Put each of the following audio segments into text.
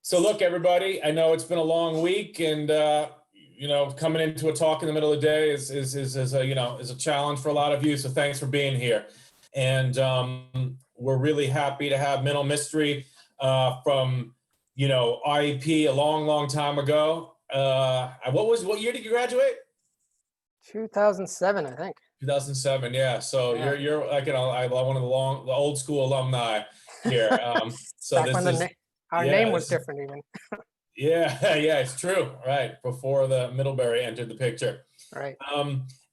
So look, everybody, I know it's been a long week, and coming into a talk in the middle of the day is a challenge for a lot of you. So thanks for being here, and we're really happy to have Minal Mistry from IEP a long time ago. What year did you graduate? 2007, I think. 2007, yeah. So Yeah. you're like one of the old school alumni here. So Back this when is our yeah, name was this is- different even. Yeah, yeah, it's true. Right. Before the Middlebury entered the picture. Right.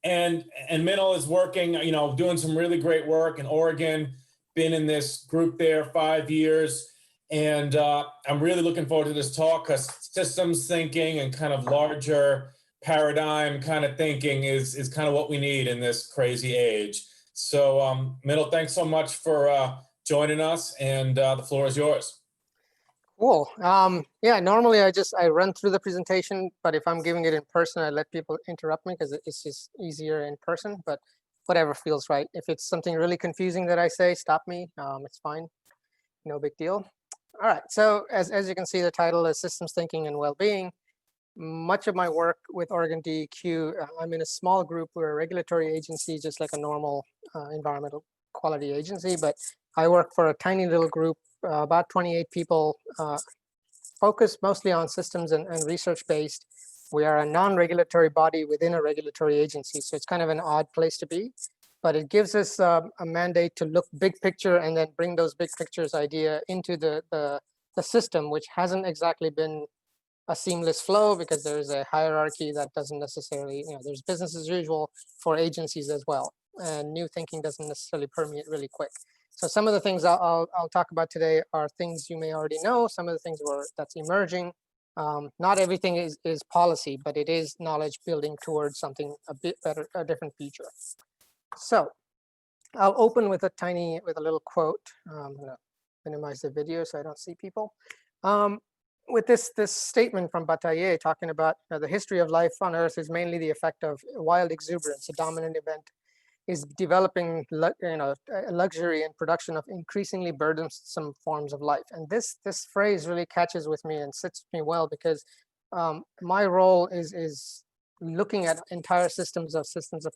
And Minal is working, doing some really great work in Oregon, been in this group there 5 years. And I'm really looking forward to this talk because systems thinking and kind of larger paradigm kind of thinking is kind of what we need in this crazy age. So Minal, thanks so much for joining us, and the floor is yours. Cool. Yeah, normally I run through the presentation, but if I'm giving it in person, I let people interrupt me because it's just easier in person, but whatever feels right. If it's something really confusing that I say, stop me. It's fine. No big deal. All right. So as you can see, the title is Systems Thinking and Well-Being. Much of my work with Oregon DEQ, I'm in a small group. We're a regulatory agency, just like a normal environmental quality agency, but I work for a tiny little group, about 28 people, focused mostly on systems and research based. We are a non-regulatory body within a regulatory agency, so it's kind of an odd place to be, but it gives us a mandate to look big picture and then bring those big pictures idea into the system, which hasn't exactly been a seamless flow because there's a hierarchy that doesn't necessarily, there's business as usual for agencies as well, and new thinking doesn't necessarily permeate really quick. So some of the things I'll talk about today are things you may already know. Some of the things that's emerging. Not everything is policy, but it is knowledge building towards something a bit better, a different future. So I'll open with a little quote. I'm gonna minimize the video so I don't see people. With this statement from Bataille talking about the history of life on Earth is mainly the effect of wild exuberance. A dominant event is developing luxury and production of increasingly burdensome forms of life. And this phrase really catches with me and sits with me well because my role is looking at entire systems of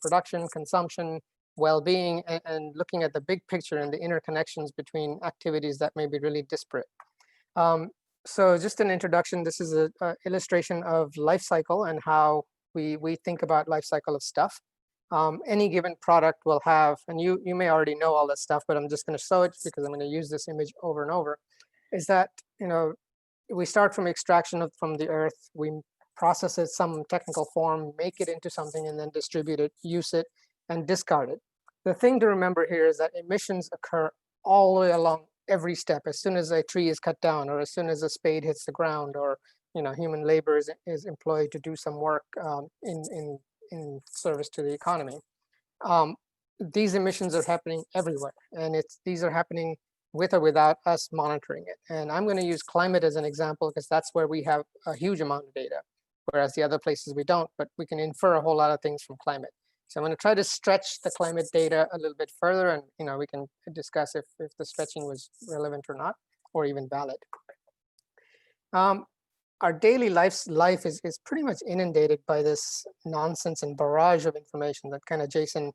production, consumption, well-being, and looking at the big picture and the interconnections between activities that may be really disparate. So just an introduction, this is an illustration of life cycle and how we think about life cycle of stuff. Any given product will have, and you may already know all that stuff, but I'm just going to show it because I'm going to use this image over and over, is that, we start from extraction from the earth, we process it some technical form, make it into something, and then distribute it, use it, and discard it. The thing to remember here is that emissions occur all the way along every step. As soon as a tree is cut down, or as soon as a spade hits the ground, or human labor is employed to do some work in service to the economy. These emissions are happening everywhere, and these are happening with or without us monitoring it. And I'm going to use climate as an example because that's where we have a huge amount of data, whereas the other places we don't, but we can infer a whole lot of things from climate. So I'm going to try to stretch the climate data a little bit further, and we can discuss if the stretching was relevant or not, or even valid. Our daily life is pretty much inundated by this nonsense and barrage of information that kind of Jason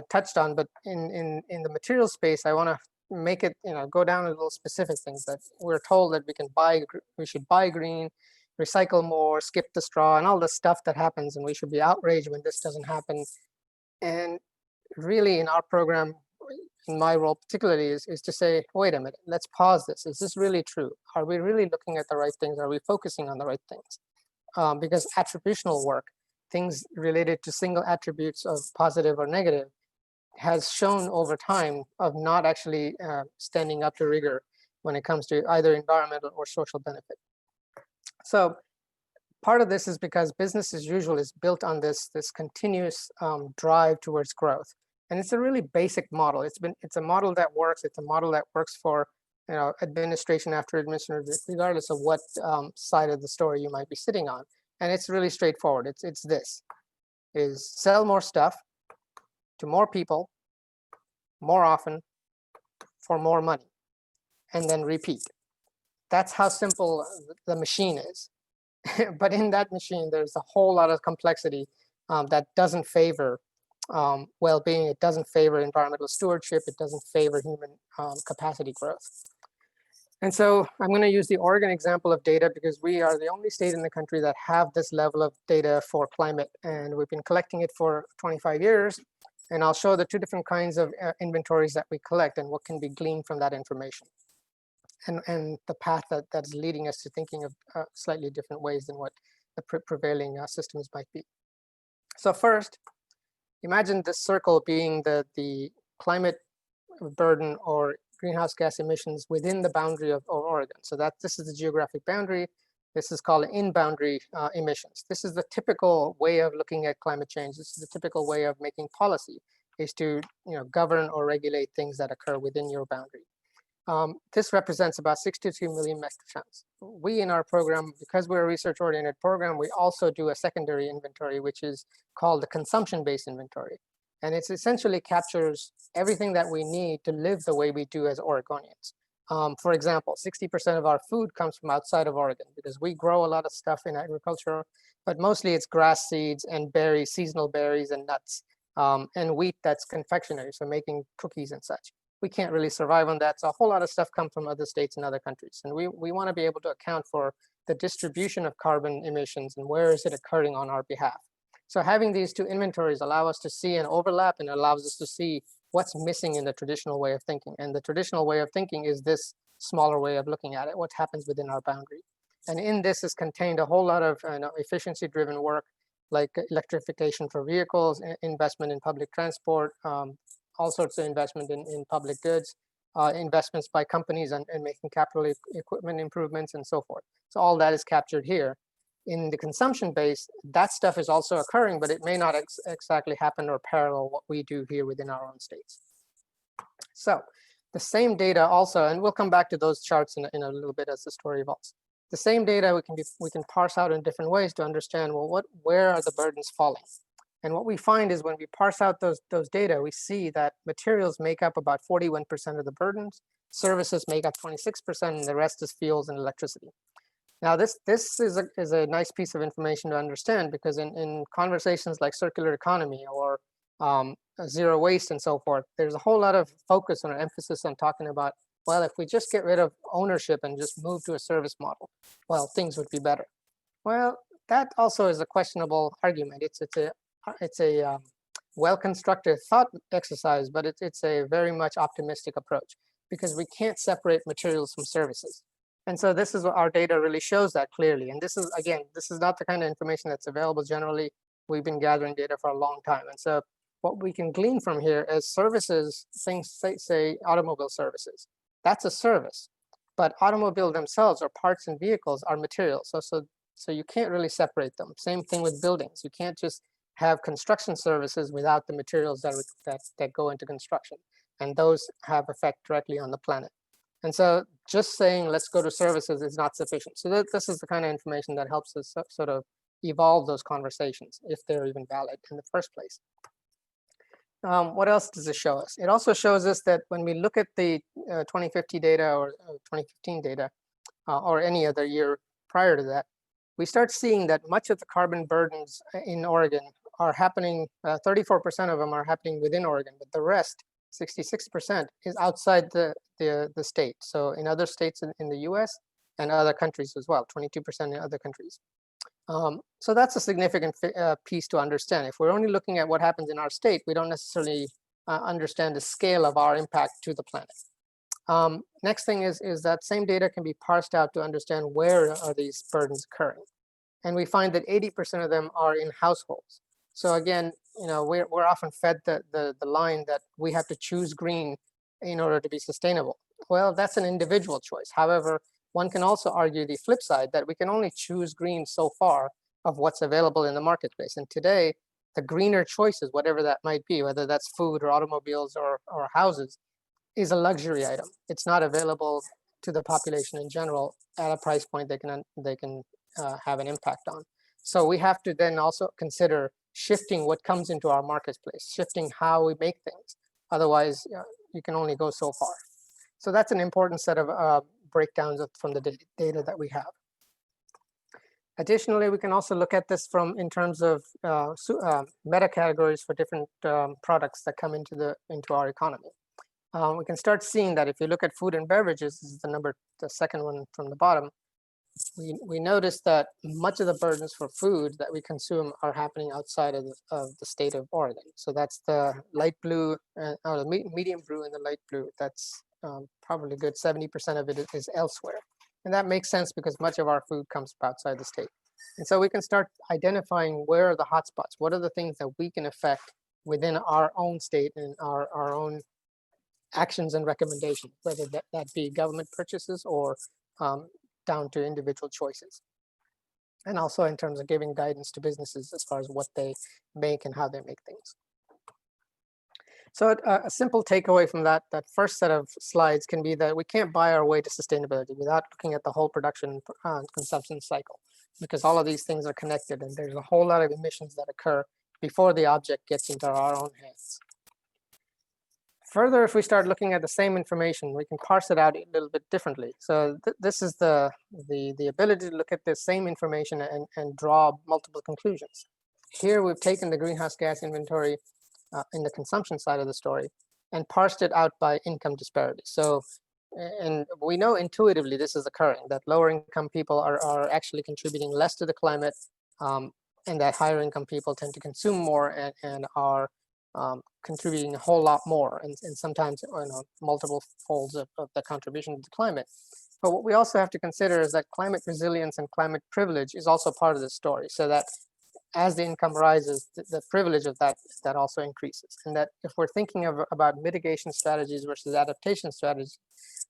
touched on. But in the material space, I want to make it go down to little specific things that we're told that we should buy green, recycle more, skip the straw, and all the stuff that happens, and we should be outraged when this doesn't happen. And really, in our program, in my role particularly, is to say, wait a minute, let's pause this. Is this really true? Are we really looking at the right things? Are we focusing on the right things? Because attributional work, things related to single attributes of positive or negative, has shown over time of not actually standing up to rigor when it comes to either environmental or social benefit. So part of this is because business as usual is built on this continuous drive towards growth. And it's a really basic model. It's a model that works. It's a model that works for administration after administration, regardless of what side of the story you might be sitting on. And it's really straightforward. It's this: is sell more stuff to more people, more often, for more money, and then repeat. That's how simple the machine is. But in that machine, there's a whole lot of complexity that doesn't favor well-being. It doesn't favor environmental stewardship. It doesn't favor human capacity growth. And so I'm going to use the Oregon example of data because we are the only state in the country that have this level of data for climate. And we've been collecting it for 25 years. And I'll show the two different kinds of inventories that we collect and what can be gleaned from that information. And the path that's leading us to thinking of slightly different ways than what the prevailing systems might be. So first, imagine this circle being the climate burden or greenhouse gas emissions within the boundary of Oregon. So this is the geographic boundary. This is called in-boundary emissions. This is the typical way of looking at climate change. This is the typical way of making policy, is to govern or regulate things that occur within your boundary. This represents about 62 million metric tons. We in our program, because we're a research-oriented program, we also do a secondary inventory, which is called the consumption-based inventory. And it essentially captures everything that we need to live the way we do as Oregonians. For example, 60% of our food comes from outside of Oregon because we grow a lot of stuff in agriculture, but mostly it's grass seeds and berries, seasonal berries and nuts, and wheat that's confectionery, so making cookies and such. We can't really survive on that. So a whole lot of stuff comes from other states and other countries. And we want to be able to account for the distribution of carbon emissions and where is it occurring on our behalf. So having these two inventories allow us to see an overlap and allows us to see what's missing in the traditional way of thinking. And the traditional way of thinking is this smaller way of looking at it, what happens within our boundary. And in this is contained a whole lot of efficiency-driven work, like electrification for vehicles, investment in public transport, all sorts of investment in public goods, investments by companies and making capital equipment improvements and so forth. So all that is captured here. In the consumption base, that stuff is also occurring, but it may not exactly happen or parallel what we do here within our own states. So the same data also, and we'll come back to those charts in a little bit as the story evolves. The same data we can parse out in different ways to understand, well, where are the burdens falling? And what we find is when we parse out those data, we see that materials make up about 41% of the burdens, services make up 26%, and the rest is fuels and electricity. Now, this is a nice piece of information to understand because in conversations like circular economy or zero waste and so forth, there's a whole lot of focus or emphasis on talking about, well, if we just get rid of ownership and just move to a service model, well, things would be better. Well, that also is a questionable argument. It's a well-constructed thought exercise, but it's a very much optimistic approach because we can't separate materials from services. And so this is what our data really shows that clearly. And this is, again, this is not the kind of information that's available generally. We've been gathering data for a long time. And so what we can glean from here is services, things say automobile services. That's a service. But automobile themselves or parts and vehicles are materials. So you can't really separate them. Same thing with buildings. You can't just have construction services without the materials that go into construction. And those have effect directly on the planet. And so just saying, let's go to services is not sufficient. So this is the kind of information that helps us sort of evolve those conversations, if they're even valid in the first place. What else does it show us? It also shows us that when we look at the 2050 data or 2015 data, or any other year prior to that, we start seeing that much of the carbon burdens in Oregon are happening, 34% of them are happening within Oregon, but the rest, 66%, is outside the state. So in other states in the US and other countries as well, 22% in other countries. So that's a significant piece to understand. If we're only looking at what happens in our state, we don't necessarily understand the scale of our impact to the planet. Next thing is that same data can be parsed out to understand where are these burdens occurring. And we find that 80% of them are in households. So again, we're often fed the line that we have to choose green in order to be sustainable. Well, that's an individual choice. However, one can also argue the flip side that we can only choose green so far of what's available in the marketplace. And today, the greener choices, whatever that might be, whether that's food or automobiles or houses, is a luxury item. It's not available to the population in general at a price point they can have an impact on. So we have to then also consider shifting what comes into our marketplace, shifting how we make things. Otherwise, you can only go so far. So that's an important set of breakdowns from the data that we have. Additionally, we can also look at this in terms of meta categories for different products that come into our economy. We can start seeing that if you look at food and beverages, this is the second one from the bottom. We notice that much of the burdens for food that we consume are happening outside of the state of Oregon. So that's the light blue, or the medium blue and the light blue. That's probably good 70% of it is elsewhere. And that makes sense because much of our food comes from outside the state. And so we can start identifying where are the hotspots, what are the things that we can affect within our own state and our own actions and recommendations, whether that be government purchases or down to individual choices. And also in terms of giving guidance to businesses as far as what they make and how they make things. So a simple takeaway from that first set of slides can be that we can't buy our way to sustainability without looking at the whole production consumption cycle, because all of these things are connected and there's a whole lot of emissions that occur before the object gets into our own hands. Further, if we start looking at the same information, we can parse it out a little bit differently. So this is the ability to look at the same information and draw multiple conclusions. Here we've taken the greenhouse gas inventory in the consumption side of the story and parsed it out by income disparity. So, and we know intuitively this is occurring, that lower income people are actually contributing less to the climate, and that higher income people tend to consume more and are contributing a whole lot more, and sometimes multiple folds of the contribution to the climate. But what we also have to consider is that climate resilience and climate privilege is also part of the story, so that as the income rises, the privilege of that also increases. And that if we're thinking about mitigation strategies versus adaptation strategies,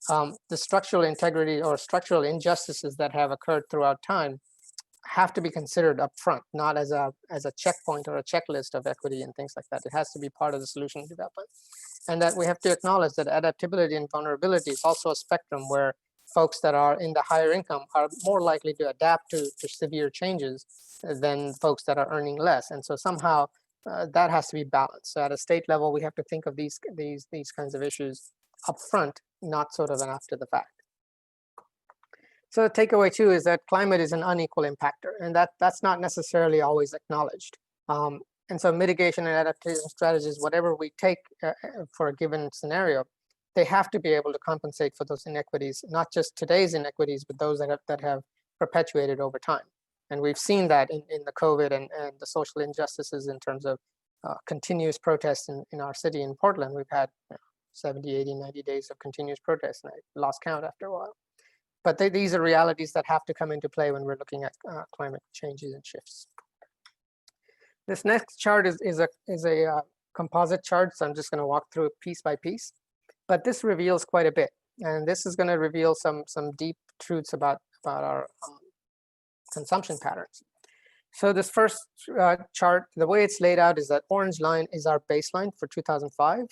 the structural integrity or structural injustices that have occurred throughout time have to be considered up front, not as a checkpoint or a checklist of equity and things like that. It has to be part of the solution development. And that we have to acknowledge that adaptability and vulnerability is also a spectrum where folks that are in the higher income are more likely to adapt to severe changes than folks that are earning less. And so somehow that has to be balanced. So at a state level, we have to think of these kinds of issues up front, not sort of an after the fact. So the takeaway too is that climate is an unequal impactor, and that's not necessarily always acknowledged. And so mitigation and adaptation strategies, whatever we take for a given scenario, they have to be able to compensate for those inequities, not just today's inequities, but those that have perpetuated over time. And we've seen that in the COVID and the social injustices in terms of continuous protests in our city in Portland. We've had 70, 80, 90 days of continuous protests, and I lost count after a while. But these are realities that have to come into play when we're looking at climate changes and shifts. This next chart is a composite chart, so I'm just going to walk through it piece by piece. But this reveals quite a bit, and this is going to reveal some deep truths about our consumption patterns. So this first chart, the way it's laid out is that orange line is our baseline for 2005.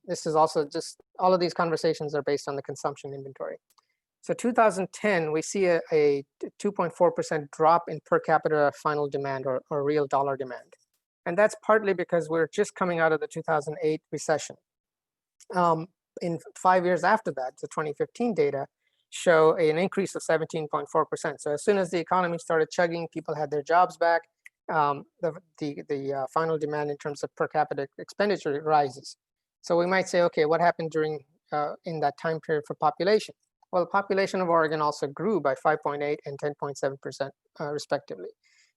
This is also just, all of these conversations are based on the consumption inventory. So 2010, we see a 2.4% drop in per capita final demand or real dollar demand. And that's partly because we're just coming out of the 2008 recession. In 5 years after that, the 2015 data show an increase of 17.4%. So as soon as the economy started chugging, people had their jobs back, the final demand in terms of per capita expenditure rises. So we might say, okay, what happened during in that time period for population? Well, the population of Oregon also grew by 5.8 and 10.7% respectively.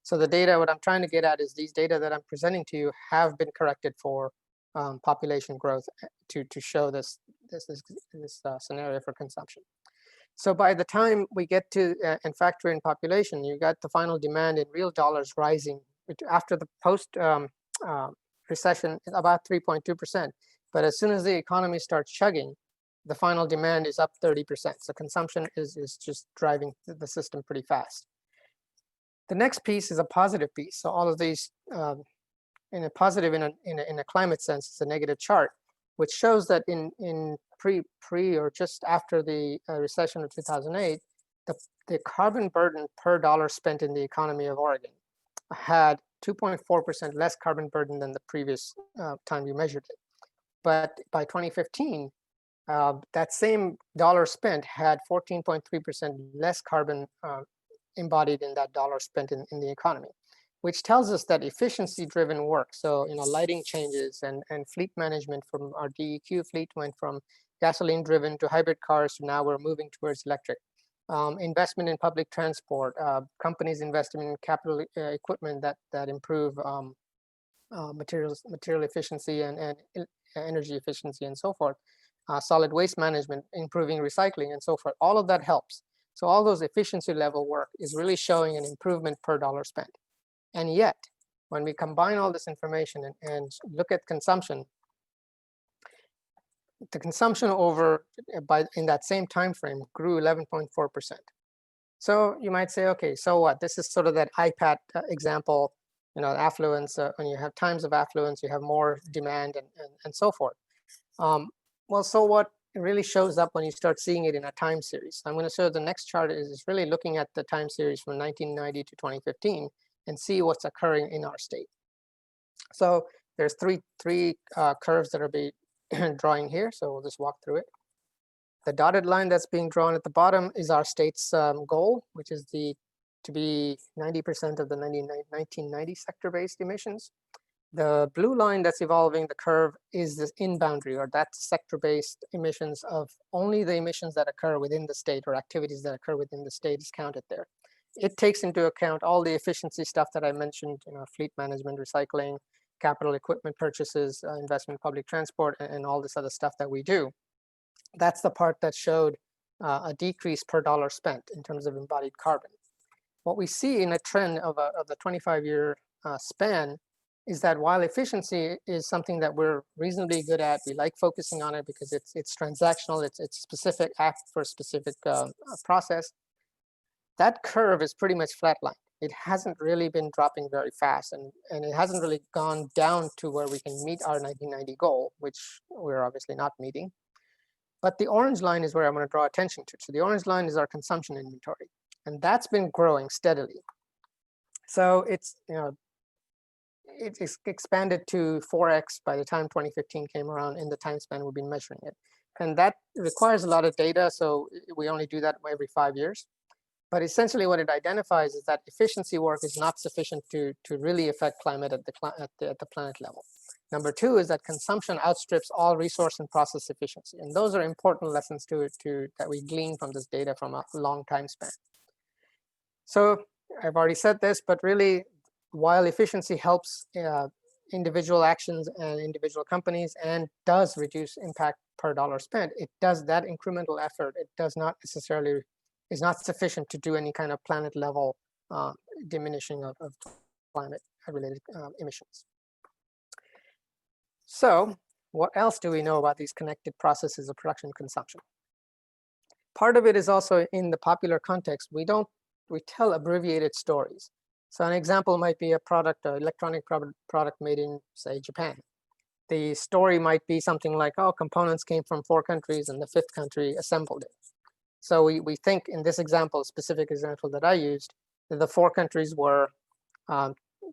So the data, what I'm trying to get at is these data that I'm presenting to you have been corrected for population growth to show this scenario for consumption. So by the time we get to and factor in population, you got the final demand in real dollars rising after the post recession about 3.2%. But as soon as the economy starts chugging, the final demand is up 30%. So consumption is just driving the system pretty fast. The next piece is a positive piece. So all of these, in a positive, in a climate sense, it's a negative chart, which shows that in pre or just after the recession of 2008, the carbon burden per dollar spent in the economy of Oregon had 2.4% less carbon burden than the previous time you measured it. But by 2015, that same dollar spent had 14.3% less carbon embodied in that dollar spent in the economy, which tells us that efficiency-driven work, so lighting changes and fleet management from our DEQ fleet went from gasoline-driven to hybrid cars to now we're moving towards electric. Investment in public transport, companies investing in capital equipment that improve material efficiency and energy efficiency and so forth. Solid waste management, improving recycling and so forth. All of that helps. So all those efficiency level work is really showing an improvement per dollar spent. And yet, when we combine all this information and look at consumption, the consumption in that same time frame grew 11.4%. So you might say, okay, so what? This is sort of that iPad example, affluence. When you have times of affluence, you have more demand and so forth. Well, so what? It really shows up when you start seeing it in a time series. I'm going to show the next chart is really looking at the time series from 1990 to 2015 and see what's occurring in our state. So there's three curves that are drawing here. So we'll just walk through it. The dotted line that's being drawn at the bottom is our state's goal, which is to be 90% of the 1990 sector-based emissions. The blue line that's evolving the curve is this in-boundary, or that's sector-based emissions of only the emissions that occur within the state or activities that occur within the state is counted there. It takes into account all the efficiency stuff that I mentioned, fleet management, recycling, capital equipment purchases, investment in public transport, and all this other stuff that we do. That's the part that showed a decrease per dollar spent in terms of embodied carbon. What we see in a trend of the 25-year span is that while efficiency is something that we're reasonably good at, we like focusing on it because it's transactional, it's specific act for a specific process, that curve is pretty much flatlined. It hasn't really been dropping very fast, and it hasn't really gone down to where we can meet our 1990 goal, which we're obviously not meeting. But the orange line is where I'm going to draw attention to. So the orange line is our consumption inventory, and that's been growing steadily. So it's expanded to 4x by the time 2015 came around in the time span we've been measuring it. And that requires a lot of data, so we only do that every 5 years. But essentially what it identifies is that efficiency work is not sufficient to really affect climate at the planet level. Number two is that consumption outstrips all resource and process efficiency. And those are important lessons that we glean from this data from a long time span. So I've already said this, but really, while efficiency helps individual actions and individual companies and does reduce impact per dollar spent, it does that incremental effort. It does not necessarily is not sufficient to do any kind of planet level diminishing of climate related emissions. So what else do we know about these connected processes of production and consumption? Part of it is also in the popular context. We tell abbreviated stories. So an example might be a product, an electronic product made in, say, Japan. The story might be something like, oh, components came from 4 countries and the 5th country assembled it. So we think in this example, specific example that I used, that the 4 countries were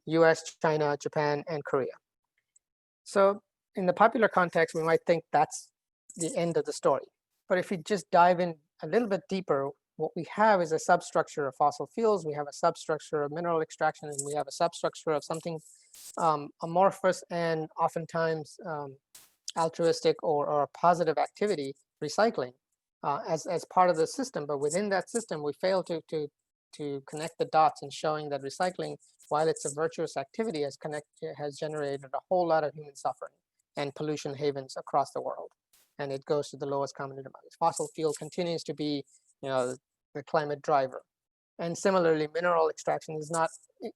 US, China, Japan, and Korea. So in the popular context, we might think that's the end of the story. But if we just dive in a little bit deeper, what we have is a substructure of fossil fuels, we have a substructure of mineral extraction, and we have a substructure of something amorphous and oftentimes altruistic or positive activity, recycling, as part of the system. But within that system, we fail to connect the dots in showing that recycling, while it's a virtuous activity, has generated a whole lot of human suffering and pollution havens across the world. And it goes to the lowest common denominator. Fossil fuel continues to be the climate driver. And similarly, mineral extraction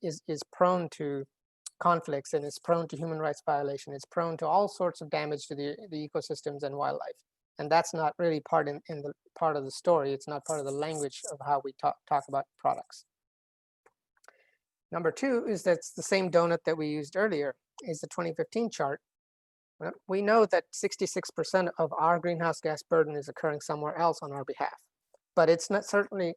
is prone to conflicts and is prone to human rights violation. It's prone to all sorts of damage to the ecosystems and wildlife. And that's not really part of the story. It's not part of the language of how we talk about products. Number two is that's the same donut that we used earlier, is the 2015 chart. We know that 66% of our greenhouse gas burden is occurring somewhere else on our behalf. But it's not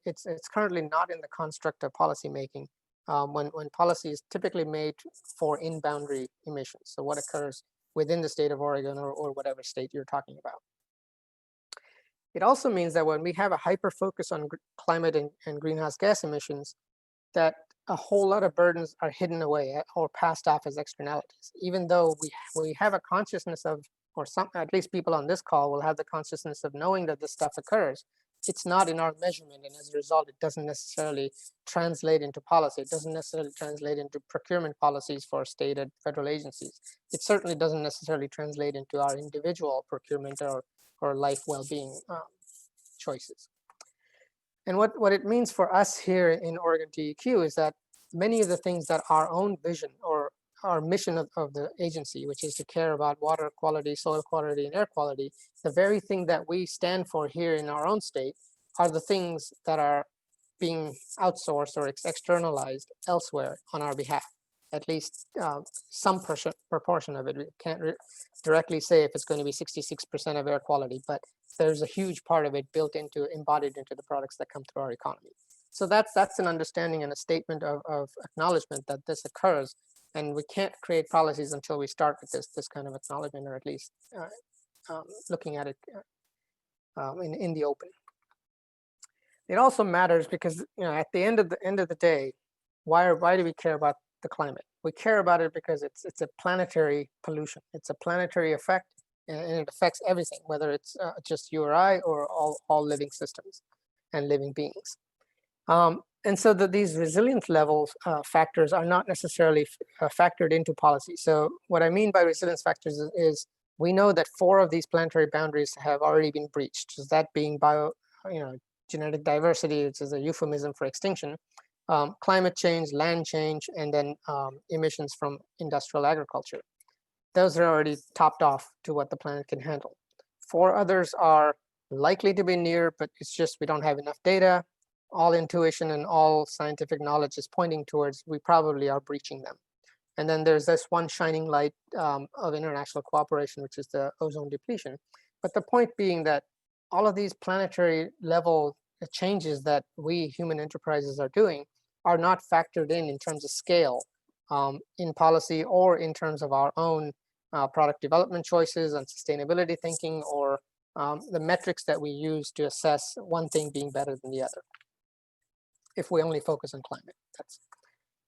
it's currently not in the construct of policymaking when policy is typically made for in-boundary emissions. So what occurs within the state of Oregon or whatever state you're talking about. It also means that when we have a hyper focus on climate and greenhouse gas emissions, that a whole lot of burdens are hidden away or passed off as externalities, even though we have a consciousness of, or some, at least people on this call will have the consciousness of knowing that this stuff occurs. It's not in our measurement, and as a result, it doesn't necessarily translate into policy. It doesn't necessarily translate into procurement policies for state and federal agencies. It certainly doesn't necessarily translate into our individual procurement or life well-being choices. And what it means for us here in Oregon TEQ is that many of the things that our own vision or our mission of the agency, which is to care about water quality, soil quality, and air quality, the very thing that we stand for here in our own state are the things that are being outsourced or externalized elsewhere on our behalf, at least some proportion of it. We can't directly say if it's going to be 66% of air quality, but there's a huge part of it embodied into the products that come through our economy. So that's an understanding and a statement of acknowledgement that this occurs, and we can't create policies until we start with this kind of acknowledgement, or at least looking at it in the open. It also matters because, you know, at the end of the day, why do we care about the climate? We care about it because it's a planetary pollution. It's a planetary effect, and it affects everything, whether it's just you or I or all living systems and living beings. And so these resilience levels factors are not necessarily factored into policy. So what I mean by resilience factors is we know that 4 of these planetary boundaries have already been breached. So that being genetic diversity, which is a euphemism for extinction, climate change, land change, and then emissions from industrial agriculture. Those are already topped off to what the planet can handle. 4 others are likely to be near, but it's just we don't have enough data. All intuition and all scientific knowledge is pointing towards we probably are breaching them. And then there's this one shining light of international cooperation, which is the ozone depletion. But the point being that all of these planetary level changes that we human enterprises are doing are not factored in terms of scale in policy or in terms of our own product development choices and sustainability thinking, or the metrics that we use to assess one thing being better than the other, if we only focus on climate.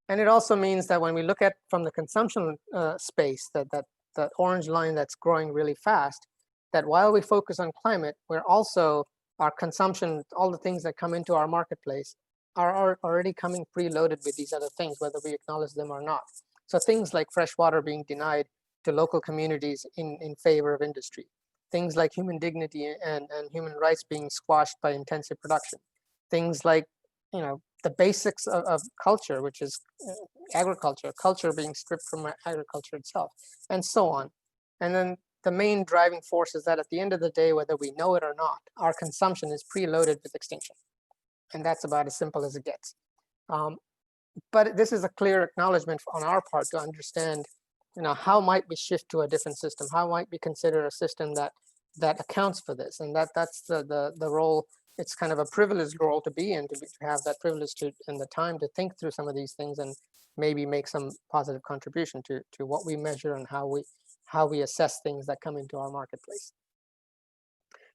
And it also means that when we look at from the consumption space, that orange line that's growing really fast, that while we focus on climate, we're also, our consumption, all the things that come into our marketplace are already coming preloaded with these other things, whether we acknowledge them or not. So things like fresh water being denied to local communities in favor of industry. Things like human dignity and human rights being squashed by intensive production. Things like, you know, the basics of culture, which is agriculture, culture being stripped from agriculture itself, and so on. And then the main driving force is that at the end of the day, whether we know it or not, our consumption is preloaded with extinction. And that's about as simple as it gets. But this is a clear acknowledgement on our part to understand, you know, how might we shift to a different system? How might we consider a system that accounts for this? And that's the role. It's kind of a privileged role to be in, to have that privilege and the time to think through some of these things and maybe make some positive contribution to what we measure and how we assess things that come into our marketplace.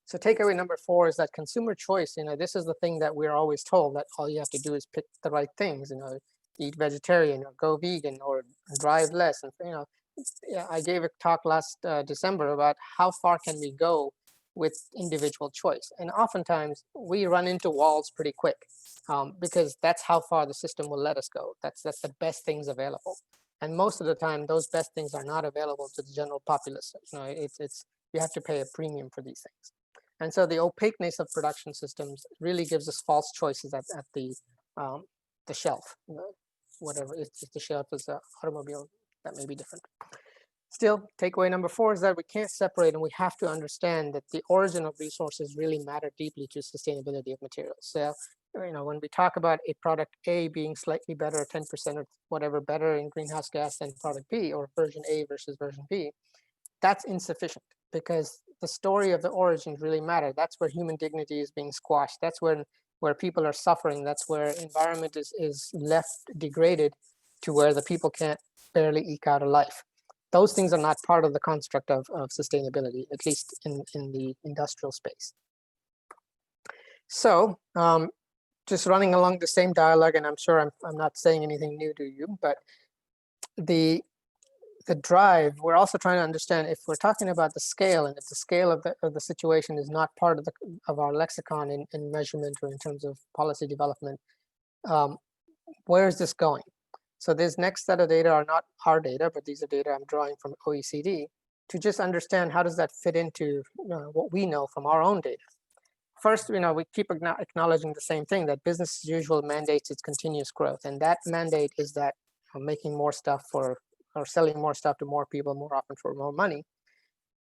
So takeaway number 4 is that consumer choice, you know, this is the thing that we're always told, that all you have to do is pick the right things, you know, eat vegetarian or go vegan or drive less. And, you know, I gave a talk last December about how far can we go with individual choice. And oftentimes we run into walls pretty quick because that's how far the system will let us go. That's the best things available. And most of the time, those best things are not available to the general populace. You know, you have to pay a premium for these things. And so the opaqueness of production systems really gives us false choices at the shelf. You know, whatever, if the shelf is an automobile, that may be different. Still, takeaway number 4 is that we can't separate, and we have to understand that the origin of resources really matter deeply to sustainability of materials. So, you know, when we talk about a product A being slightly better, 10% or whatever better in greenhouse gas than product B, or version A versus version B, that's insufficient, because the story of the origins really matter. That's where human dignity is being squashed. That's where people are suffering. That's where environment is left degraded to where the people can't barely eke out a life. Those things are not part of the construct of sustainability, at least in the industrial space. So just running along the same dialogue, and I'm sure I'm not saying anything new to you, but the drive, we're also trying to understand if we're talking about the scale, and if the scale of the situation is not part of our lexicon in measurement or in terms of policy development, where is this going? So this next set of data are not our data, but these are data I'm drawing from OECD to just understand how does that fit into what we know from our own data. First, we keep acknowledging the same thing, that business as usual mandates its continuous growth. And that mandate is that making more stuff or selling more stuff to more people more often for more money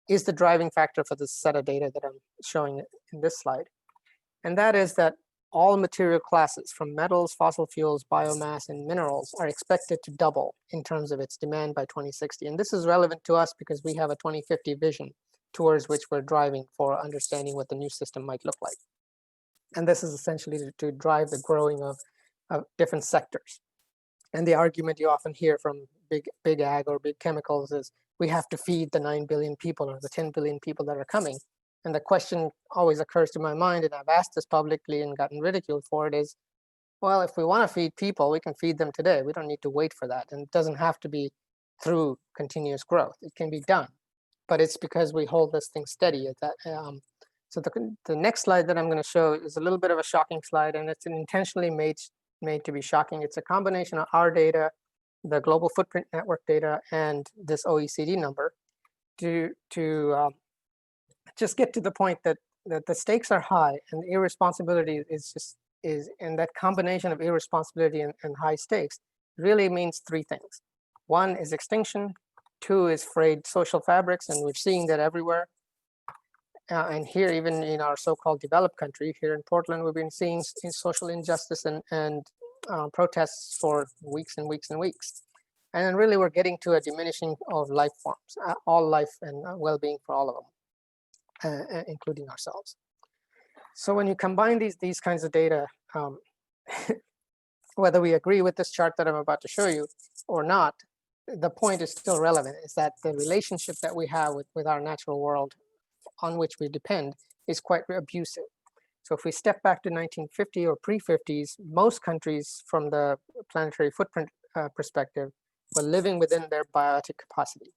is the driving factor for this set of data that I'm showing in this slide. And that is that all material classes from metals, fossil fuels, biomass, and minerals are expected to double in terms of its demand by 2060. And this is relevant to us because we have a 2050 vision towards which we're driving for understanding what the new system might look like. And this is essentially to drive the growing of different sectors. And the argument you often hear from big ag or big chemicals is we have to feed the 9 billion people or the 10 billion people that are coming. And the question always occurs to my mind, and I've asked this publicly and gotten ridiculed for it, is, well, if we want to feed people, we can feed them today. We don't need to wait for that. And it doesn't have to be through continuous growth. It can be done. But it's because we hold this thing steady at that. So the next slide that I'm going to show is a little bit of a shocking slide, and it's intentionally made to be shocking. It's a combination of our data, the Global Footprint Network data, and this OECD number to just get to the point that the stakes are high, and the irresponsibility is and that combination of irresponsibility and high stakes really means three things. One is extinction, two is frayed social fabrics, and we're seeing that everywhere. And here, even in our so-called developed country, here in Portland, we've been seeing social injustice and protests for weeks and weeks and weeks. And then really we're getting to a diminishing of life forms, all life and well-being for all of them, including ourselves. So when you combine these kinds of data, whether we agree with this chart that I'm about to show you or not, the point is still relevant, is that the relationship that we have with our natural world on which we depend is quite abusive. So if we step back to 1950 or pre-50s, most countries from the planetary footprint perspective were living within their biotic capacity,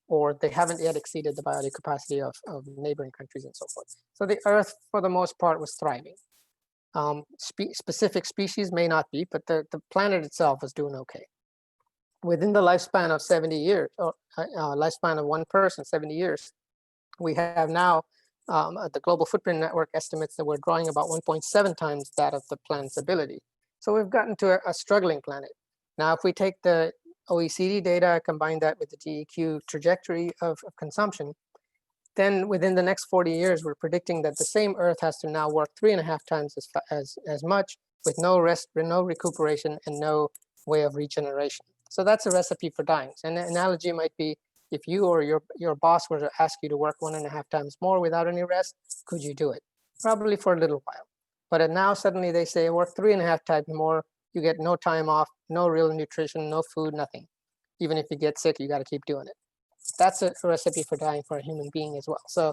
or they haven't yet exceeded the biotic capacity of neighboring countries and so forth. So the Earth, for the most part, was thriving. Specific species may not be, but the planet itself was doing okay. Within the lifespan of 70 years, or lifespan of one person, 70 years, we have now, the Global Footprint Network estimates that we're drawing about 1.7 times that of the planet's ability. So we've gotten to a struggling planet. Now, if we take the OECD data, combine that with the GEQ trajectory of consumption, then within the next 40 years, we're predicting that the same Earth has to now work 3.5 times as much, with no rest, no recuperation, and no way of regeneration. So that's a recipe for dying. And an analogy might be, if you or your boss were to ask you to work 1.5 times more without any rest, could you do it? Probably for a little while. But now suddenly they say work 3.5 times more, you get no time off, no real nutrition, no food, nothing. Even if you get sick, you got to keep doing it. That's a recipe for dying for a human being as well. So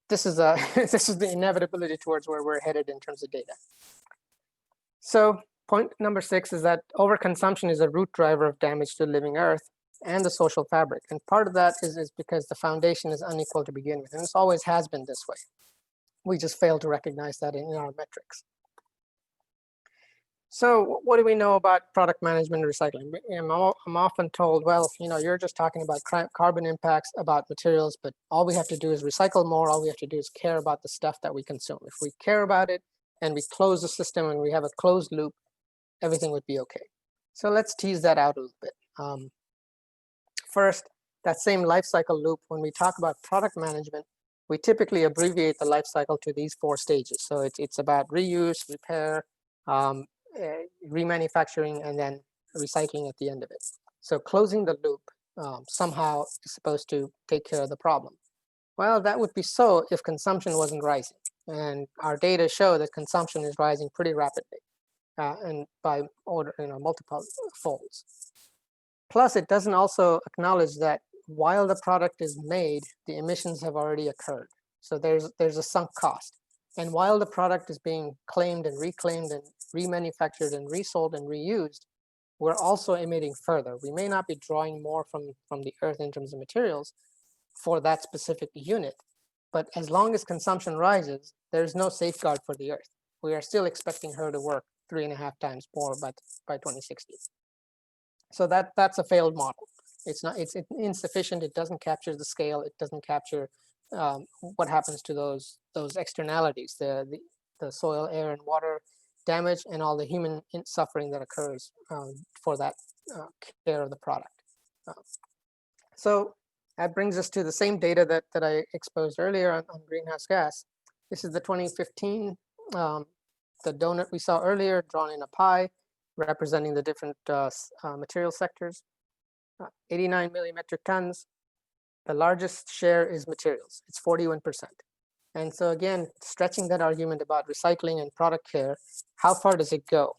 this is the inevitability towards where we're headed in terms of data. So point number 6 is that overconsumption is a root driver of damage to living Earth and the social fabric. And part of that is because the foundation is unequal to begin with. And this always has been this way. We just fail to recognize that in our metrics. So what do we know about product management and recycling? I'm often told, well, you're just talking about carbon impacts, about materials, but all we have to do is recycle more. All we have to do is care about the stuff that we consume. If we care about it and we close the system and we have a closed loop, everything would be okay. So let's tease that out a little bit. First, that same life cycle loop, when we talk about product management, we typically abbreviate the life cycle to these 4 stages. So it's about reuse, repair, remanufacturing, and then recycling at the end of it. So closing the loop somehow is supposed to take care of the problem. Well, that would be so if consumption wasn't rising. And our data show that consumption is rising pretty rapidly, and by order, multiple folds. Plus, it doesn't also acknowledge that while the product is made, the emissions have already occurred. So there's a sunk cost. And while the product is being claimed and reclaimed and remanufactured and resold and reused, we're also emitting further. We may not be drawing more from the earth in terms of materials for that specific unit, but as long as consumption rises, there's no safeguard for the earth. We are still expecting her to work 3.5 times more by 2060. So that's a failed model. It's insufficient. It doesn't capture the scale. It doesn't capture what happens to those externalities, the soil, air, and water damage, and all the human suffering that occurs for that care of the product. So that brings us to the same data that I exposed earlier on greenhouse gas. This is the 2015, the donut we saw earlier, drawn in a pie, representing the different material sectors. 89 million metric tons. The largest share is materials. It's 41%. And so again, stretching that argument about recycling and product care, how far does it go?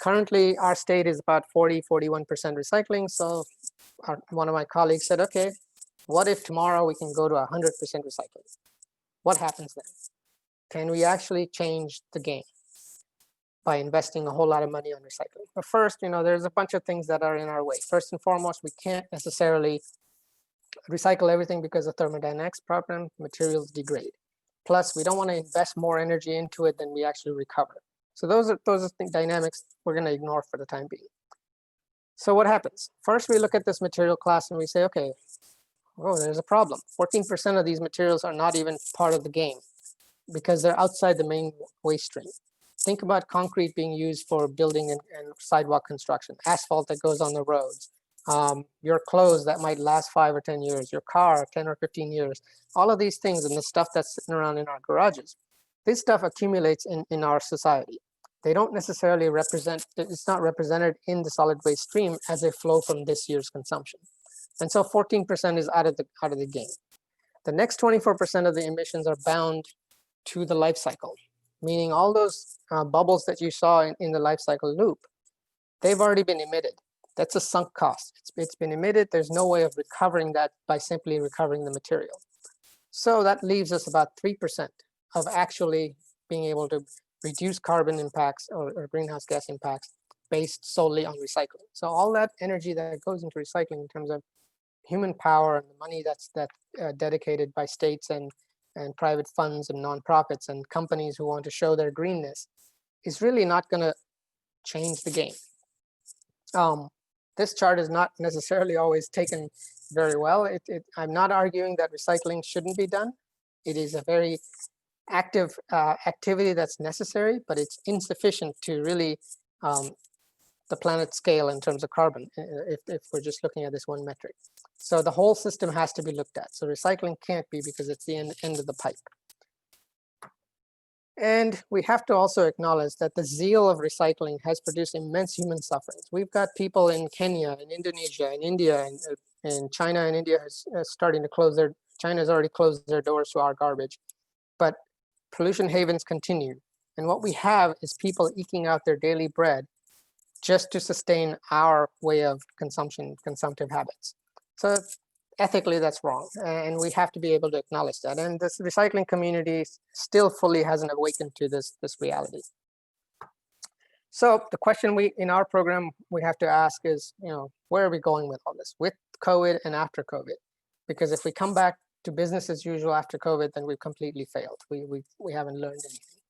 Currently, our state is about 41% recycling. So one of my colleagues said, okay, what if tomorrow we can go to 100% recycling? What happens then? Can we actually change the game by investing a whole lot of money on recycling? But first, there's a bunch of things that are in our way. First and foremost, we can't necessarily recycle everything because of thermodynamics problem. Materials degrade. Plus, we don't want to invest more energy into it than we actually recover. So those are the dynamics we're going to ignore for the time being. So what happens? First, we look at this material class and we say, okay, there's a problem. 14% of these materials are not even part of the game because they're outside the main waste stream. Think about concrete being used for building and sidewalk construction, asphalt that goes on the roads, your clothes that might last 5 or 10 years, your car 10 or 15 years, all of these things and the stuff that's sitting around in our garages. This stuff accumulates in our society. They don't necessarily represent, it's not represented in the solid waste stream as they flow from this year's consumption. And so 14% is out of the game. The next 24% of the emissions are bound to the life cycle, meaning all those bubbles that you saw in the life cycle loop, they've already been emitted. That's a sunk cost. It's been emitted. There's no way of recovering that by simply recovering the material. So that leaves us about 3% of actually being able to reduce carbon impacts or greenhouse gas impacts based solely on recycling. So all that energy that goes into recycling in terms of human power and the money that's dedicated by states and private funds and nonprofits and companies who want to show their greenness is really not going to change the game. This chart is not necessarily always taken very well. I'm not arguing that recycling shouldn't be done. It is a very active activity that's necessary, but it's insufficient to really the planet scale in terms of carbon, if we're just looking at this one metric. So the whole system has to be looked at. So recycling can't be because it's the end of the pipe. And we have to also acknowledge that the zeal of recycling has produced immense human sufferings. We've got people in Kenya, in Indonesia, in India, and China and India is starting to close China's already closed their doors to our garbage. But pollution havens continue. And what we have is people eking out their daily bread just to sustain our way of consumptive habits. So ethically, that's wrong. And we have to be able to acknowledge that. And this recycling community still fully hasn't awakened to this reality. So the question in our program we have to ask is, where are we going with all this, with COVID and after COVID? Because if we come back to business as usual after COVID, then we've completely failed. We haven't learned anything.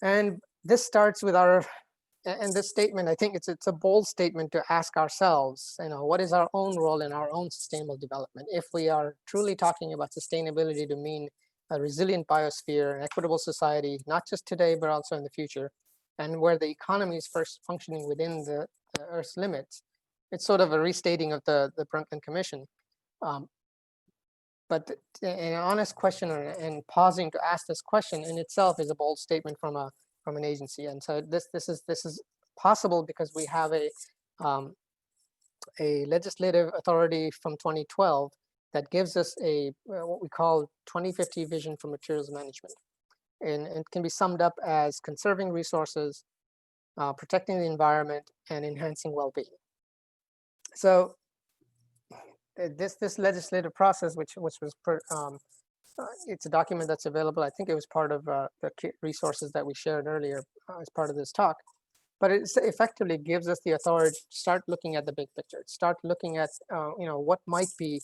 And this starts with this statement. I think it's a bold statement to ask ourselves, what is our own role in our own sustainable development? If we are truly talking about sustainability to mean a resilient biosphere, an equitable society, not just today, but also in the future, and where the economy is first functioning within the Earth's limits, it's sort of a restating of the Brundtland Commission. But an honest question and pausing to ask this question in itself is a bold statement from an agency. And so this is possible because we have a legislative authority from 2012 that gives us what we call 2050 vision for materials management. And it can be summed up as conserving resources, protecting the environment, and enhancing well-being. So this legislative process, which was it's a document that's available. I think it was part of the resources that we shared earlier as part of this talk. But it effectively gives us the authority to start looking at the big picture, start looking at what might be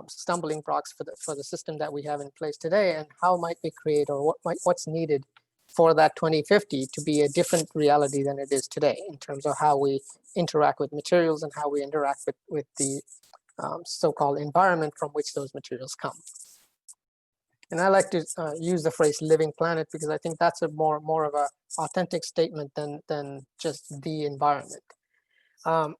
stumbling blocks for the system that we have in place today, and how might we create, or what's needed for that 2050 to be a different reality than it is today in terms of how we interact with materials and how we interact with the so-called environment from which those materials come. And I like to use the phrase "living planet" because I think that's a more of a authentic statement than just the environment. I've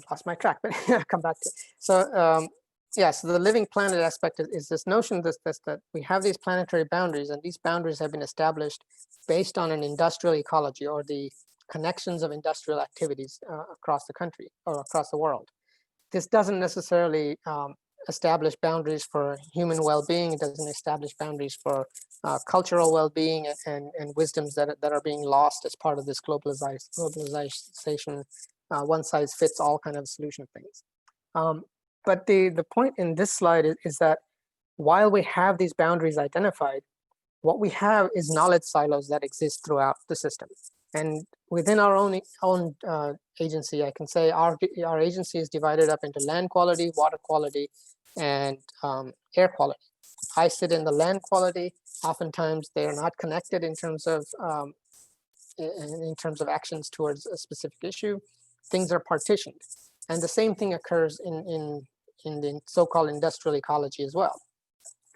lost my track, but I'll come back to it. So yeah, so the living planet aspect is this notion that we have these planetary boundaries, and these boundaries have been established based on an industrial ecology, or the connections of industrial activities across the country or across the world. This doesn't necessarily establish boundaries for human well-being. It doesn't establish boundaries for cultural well-being and wisdoms that are being lost as part of this globalization, one-size-fits-all kind of solution things. But the point in this slide is that while we have these boundaries identified, what we have is knowledge silos that exist throughout the system. And within our own agency, I can say our agency is divided up into land quality, water quality, and air quality. I sit in the land quality. Oftentimes, they are not connected in terms of actions towards a specific issue. Things are partitioned, and the same thing occurs in the so-called industrial ecology as well.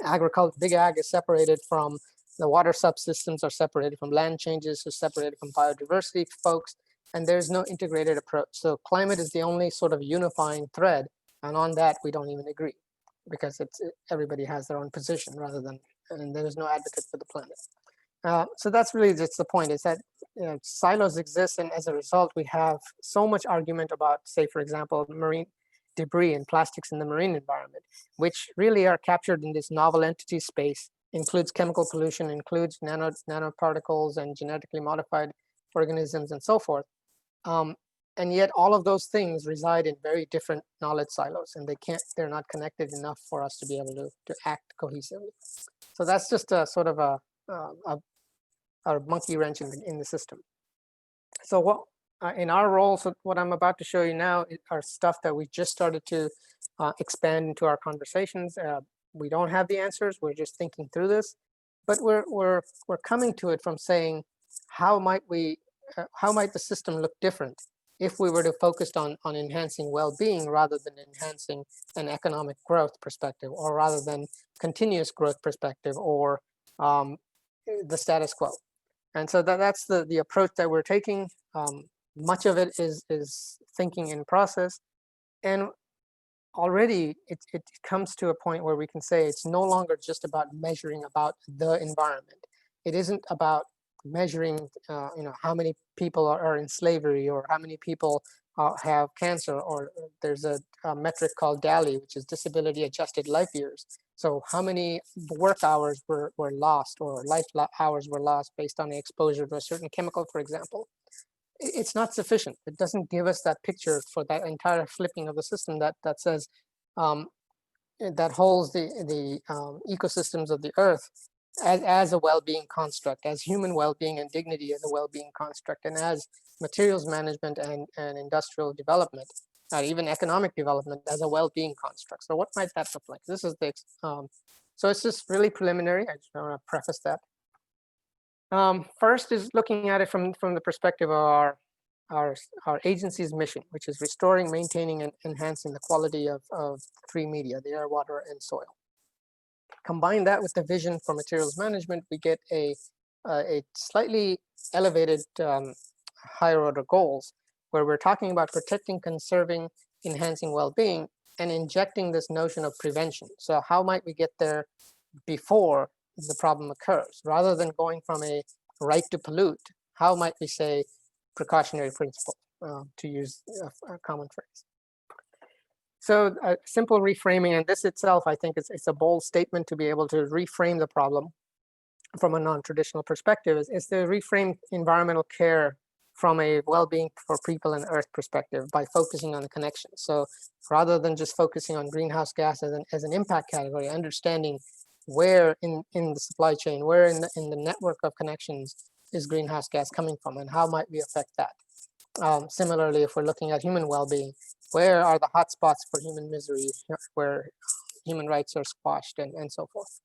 Agriculture, big ag, is separated from the water subsystems, are separated from land changes, are separated from biodiversity folks, and there's no integrated approach. So climate is the only sort of unifying thread, and on that we don't even agree, because everybody has their own position rather than, and there is no advocate for the planet. So that's really just the point, is that silos exist, and as a result we have so much argument about, say for example, marine debris and plastics in the marine environment, which really are captured in this novel entity space, includes chemical pollution, includes nanoparticles and genetically modified organisms and so forth. And yet all of those things reside in very different knowledge silos, and they're not connected enough for us to be able to act cohesively. So that's just a sort of a monkey wrench in the system. So what in our role, so what I'm about to show you now are stuff that we just started to expand into our conversations. We don't have the answers. We're just thinking through this, but we're coming to it from saying, how might the system look different if we were to focus on enhancing well-being rather than enhancing an economic growth perspective, or rather than continuous growth perspective, or the status quo. And so that's the approach that we're taking. Much of it is thinking in process, and already it comes to a point where we can say it's no longer just about measuring about the environment. It isn't about measuring how many people are in slavery, or how many people have cancer, or there's a metric called DALY, which is disability adjusted life years. So how many work hours were lost, or life hours were lost based on the exposure to a certain chemical, for example. It's not sufficient. It doesn't give us that picture for that entire flipping of the system that says that holds the ecosystems of the earth as a well-being construct, as human well-being and dignity as a well-being construct, and as materials management and industrial development, or even economic development as a well-being construct. So what might that look like? This is the so it's just really preliminary. I just want to preface that. First is looking at it from the perspective of our agency's mission, which is restoring, maintaining, and enhancing the quality of three media: the air, water, and soil. Combine that with the vision for materials management, we get a slightly elevated higher order goals, where we're talking about protecting, conserving, enhancing well-being, and injecting this notion of prevention. So how might we get there before the problem occurs, rather than going from a right to pollute? How might we say precautionary principle, to use a common phrase? So a simple reframing, and this itself, I think it's a bold statement to be able to reframe the problem from a non-traditional perspective, is to reframe environmental care from a well-being for people and Earth perspective by focusing on the connection. So rather than just focusing on greenhouse gas as an impact category, understanding where in the supply chain, where in the network of connections is greenhouse gas coming from, and how might we affect that? Similarly, if we're looking at human well-being, where are the hotspots for human misery, where human rights are squashed, and so forth.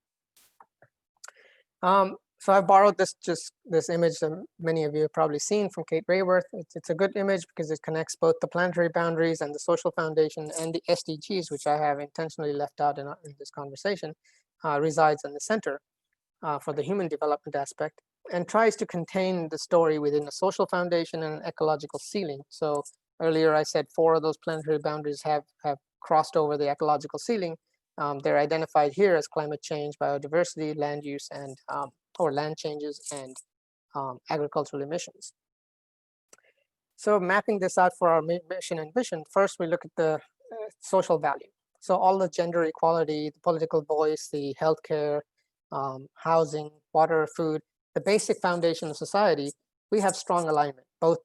So I borrowed this image that many of you have probably seen from Kate Rayworth. It's a good image because it connects both the planetary boundaries and the social foundation and the SDGs, which I have intentionally left out in this conversation, resides in the center for the human development aspect, and tries to contain the story within a social foundation and an ecological ceiling. So earlier I said 4 of those planetary boundaries have crossed over the ecological ceiling. They're identified here as climate change, biodiversity, land use, and or land changes, and agricultural emissions. So mapping this out for our mission and vision, first we look at the social value. So all the gender equality, the political voice, the healthcare, housing, water, food, the basic foundation of society, we have strong alignment, both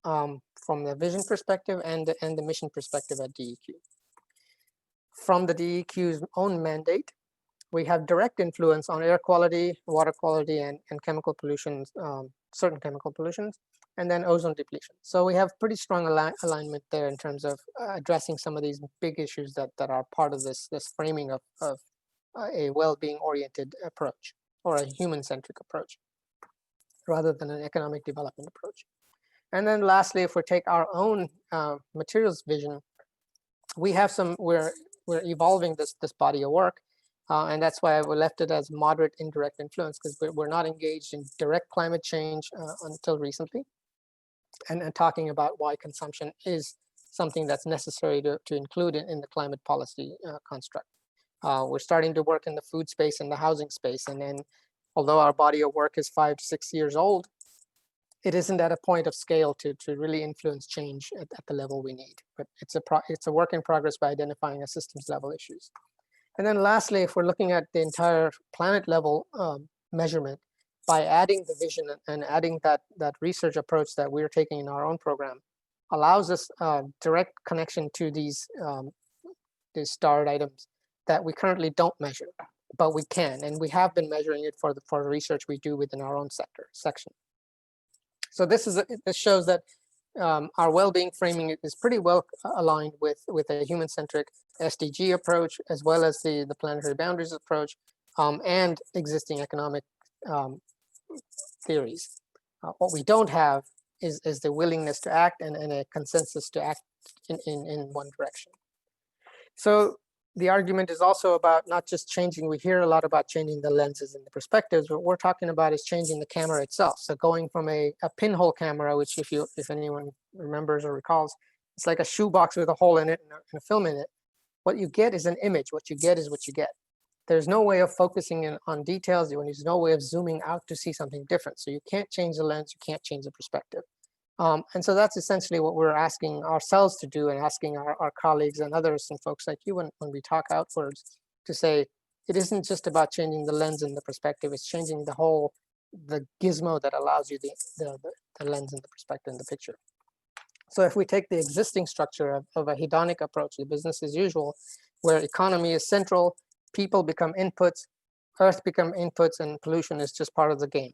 from the vision perspective and the mission perspective at DEQ. From the DEQ's own mandate, we have direct influence on air quality, water quality, and chemical pollution, certain chemical pollutions, and then ozone depletion. So we have pretty strong alignment there in terms of addressing some of these big issues that are part of this framing of a well-being oriented approach, or a human-centric approach, rather than an economic development approach. And then lastly, if we take our own materials vision, we have we're evolving this body of work. And that's why we left it as moderate indirect influence, because we're not engaged in direct climate change until recently, and talking about why consumption is something that's necessary to include in the climate policy construct. We're starting to work in the food space and the housing space, and then although our body of work is 5 to 6 years old, it isn't at a point of scale to really influence change at the level we need. But it's a work in progress by identifying a systems level issues. And then lastly, if we're looking at the entire planet level measurement, by adding the vision and adding that research approach that we're taking in our own program, allows us direct connection to these starred items that we currently don't measure, but we can, and we have been measuring it for the research we do within our own section. So this shows that our well-being framing is pretty well aligned with a human-centric SDG approach, as well as the planetary boundaries approach, and existing economic theories. What we don't have is the willingness to act and a consensus to act in one direction. So the argument is also about not just changing, we hear a lot about changing the lenses and the perspectives. What we're talking about is changing the camera itself. So going from a pinhole camera, which if anyone remembers or recalls, it's like a shoebox with a hole in it and a film in it. What you get is an image. What you get is what you get. There's no way of focusing on details. There's no way of zooming out to see something different. So you can't change the lens, you can't change the perspective. And so that's essentially what we're asking ourselves to do, and asking our colleagues and others and folks like you when we talk outwards, to say, it isn't just about changing the lens and the perspective, it's changing the gizmo that allows you the lens and the perspective and the picture. So if we take the existing structure of a hedonic approach, the business as usual, where economy is central, people become inputs, Earth become inputs, and pollution is just part of the game,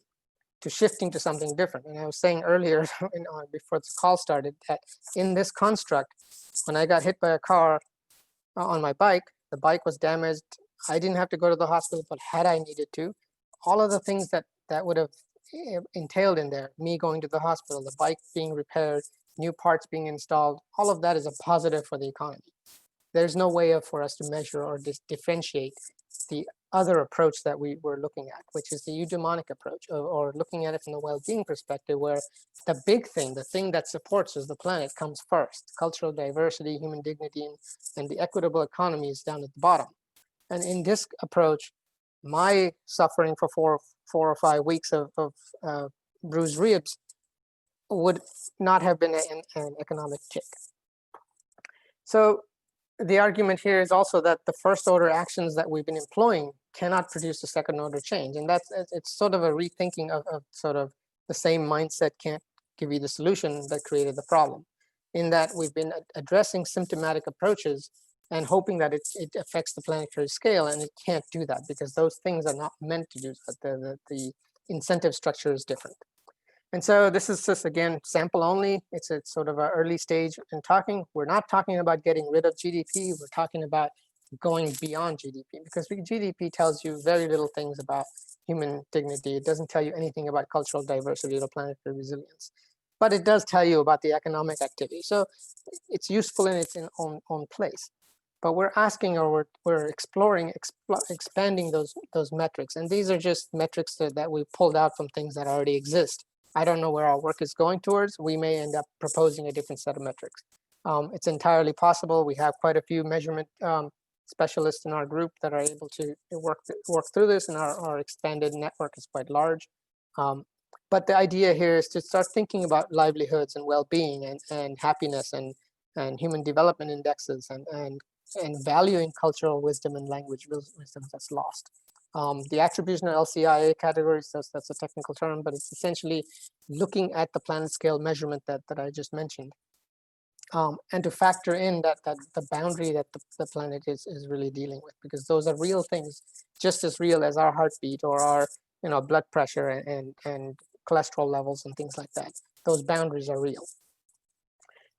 to shifting to something different. And I was saying earlier before the call started that in this construct, when I got hit by a car on my bike, the bike was damaged. I didn't have to go to the hospital, but had I needed to, all of the things that would have entailed in there, me going to the hospital, the bike being repaired, new parts being installed, all of that is a positive for the economy. There's no way for us to measure or differentiate the other approach that we were looking at, which is the eudaimonic approach, or looking at it from the well-being perspective, where the big thing, the thing that supports us, the planet, comes first. Cultural diversity, human dignity, and the equitable economy is down at the bottom. And in this approach, my suffering for 4 or 5 weeks of bruised ribs would not have been an economic tick. So the argument here is also that the first order actions that we've been employing cannot produce a second order change. And it's sort of a rethinking of sort of the same mindset can't give you the solution that created the problem. In that we've been addressing symptomatic approaches and hoping that it affects the planetary scale, and it can't do that because those things are not meant to do that. The incentive structure is different. And so this is just, again, sample only. It's a sort of an early stage in talking. We're not talking about getting rid of GDP. We're talking about going beyond GDP, because GDP tells you very little things about human dignity. It doesn't tell you anything about cultural diversity or planetary resilience, but it does tell you about the economic activity. So it's useful in its own place. But we're asking, or we're exploring, expanding those metrics. And these are just metrics that we pulled out from things that already exist. I don't know where our work is going towards. We may end up proposing a different set of metrics. It's entirely possible. We have quite a few measurement specialists in our group that are able to work through this, and our expanded network is quite large. But the idea here is to start thinking about livelihoods and well-being and happiness and human development indexes and valuing cultural wisdom and language wisdom that's lost. The attribution of LCIA categories, that's a technical term, but it's essentially looking at the planet scale measurement that I just mentioned. And to factor in that the boundary that the planet is really dealing with, because those are real things, just as real as our heartbeat or our blood pressure and cholesterol levels and things like that. Those boundaries are real.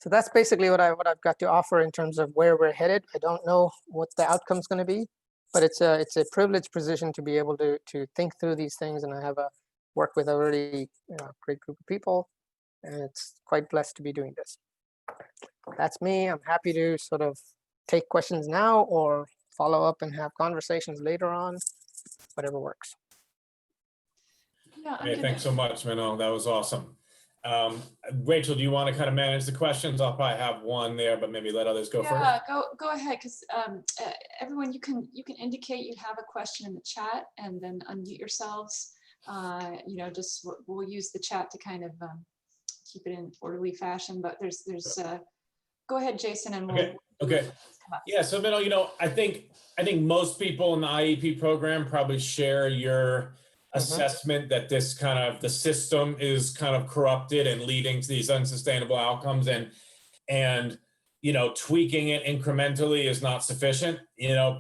So that's basically what I've got to offer in terms of where we're headed. I don't know what the outcome is going to be, but it's a privileged position to be able to think through these things, and I have work with a really great group of people, and it's quite blessed to be doing this. That's me. I'm happy to sort of take questions now or follow up and have conversations later on, whatever works. Yeah, Hey, thanks so much, Minal. That was awesome. Rachel, do you want to kind of manage the questions? I'll probably have one there, but maybe let others go first. Yeah, go ahead, because everyone, you can indicate you have a question in the chat and then unmute yourselves. Just we'll use the chat to kind of keep it in orderly fashion. But there's go ahead, Jason, and we'll. Okay. Yeah. So Minal, I think most people in the IEP program probably share your assessment that this kind of the system is kind of corrupted and leading to these unsustainable outcomes, and tweaking it incrementally is not sufficient,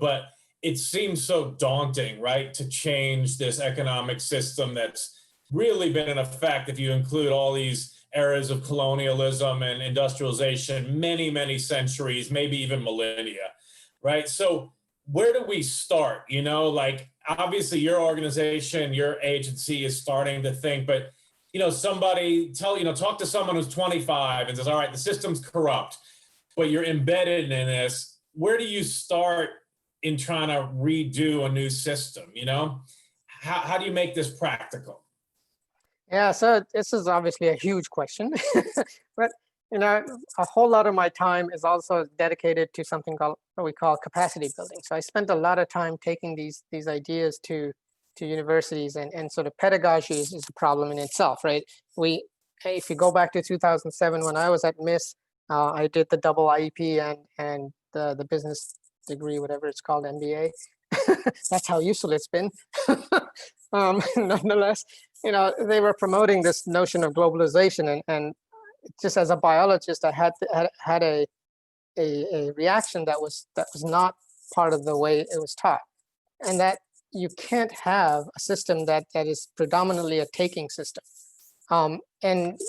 but it seems so daunting, right, to change this economic system that's really been in effect, if you include all these eras of colonialism and industrialization, many centuries, maybe even millennia, right? So where do we start? Like, obviously your organization, your agency is starting to think, but somebody talk to someone who's 25 and says, all right, the system's corrupt, but you're embedded in this. Where do you start in trying to redo a new system? How do you make this practical? Yeah, so this is obviously a huge question, but a whole lot of my time is also dedicated to something called what we call capacity building. So I spent a lot of time taking these ideas to universities, and sort of pedagogy is a problem in itself, right? If you go back to 2007 when I was at MIS, I did the double IEP and the business degree, whatever it's called, MBA. That's how useful it's been. Nonetheless, they were promoting this notion of globalization, and just as a biologist, I had a reaction that was not part of the way it was taught, and that you can't have a system that is predominantly a taking system. And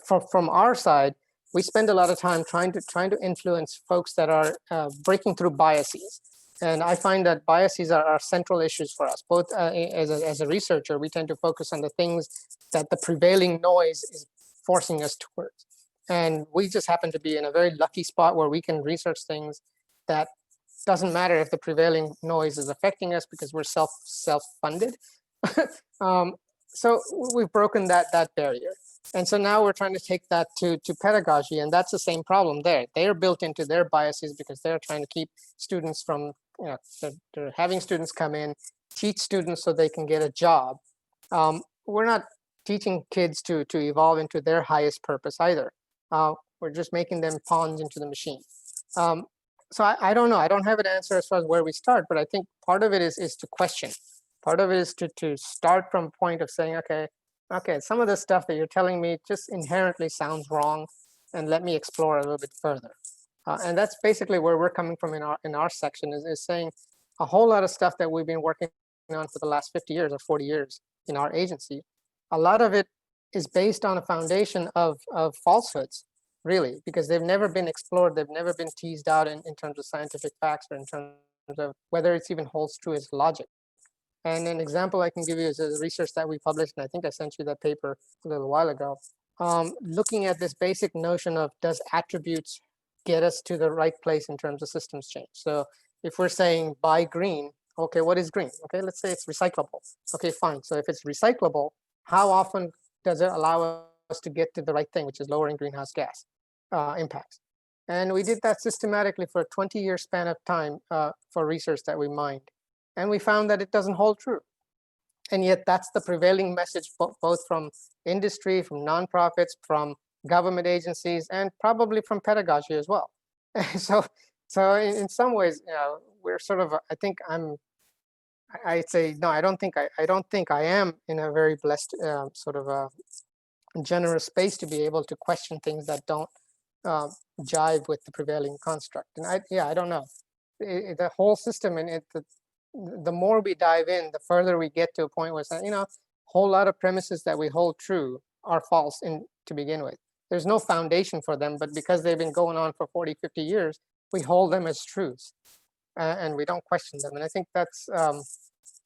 from our side, we spend a lot of time trying to influence folks that are breaking through biases. And I find that biases are central issues for us. Both as a researcher, we tend to focus on the things that the prevailing noise is forcing us towards. And we just happen to be in a very lucky spot where we can research things that doesn't matter if the prevailing noise is affecting us, because we're self-funded. So we've broken that barrier. And so now we're trying to take that to pedagogy, and that's the same problem there. They are built into their biases because they're trying to keep students from, they're having students come in, teach students so they can get a job. We're not teaching kids to evolve into their highest purpose either. We're just making them pawns into the machine. So I don't know. I don't have an answer as far as where we start, but I think part of it is to question. Part of it is to start from a point of saying, okay, okay, some of the stuff that you're telling me just inherently sounds wrong, and let me explore a little bit further. And that's basically where we're coming from in our section is saying a whole lot of stuff that we've been working on for the last 50 years or 40 years in our agency. A lot of it is based on a foundation of falsehoods, really, because they've never been explored. They've never been teased out in terms of scientific facts or in terms of whether it's even holds true as logic. And an example I can give you is a research that we published, and I think I sent you that paper a little while ago, looking at this basic notion of does attributes get us to the right place in terms of systems change. So if we're saying buy green, okay, what is green? Okay, let's say it's recyclable. Okay, fine. So if it's recyclable, how often does it allow us to get to the right thing, which is lowering greenhouse gas impacts? And we did that systematically for a 20-year span of time for research that we mined. And we found that it doesn't hold true. And yet that's the prevailing message both from industry, from nonprofits, from government agencies, and probably from pedagogy as well. so in some ways, you know, we're sort of, I think I'd say, no, I don't think I am in a very blessed sort of a generous space to be able to question things that don't jive with the prevailing construct. And I don't know. The whole system and the more we dive in, the further we get to a point where it's, you know, a whole lot of premises that we hold true are false to begin with. There's no foundation for them, but because they've been going on for 40, 50 years, we hold them as truths and we don't question them. And I think that's,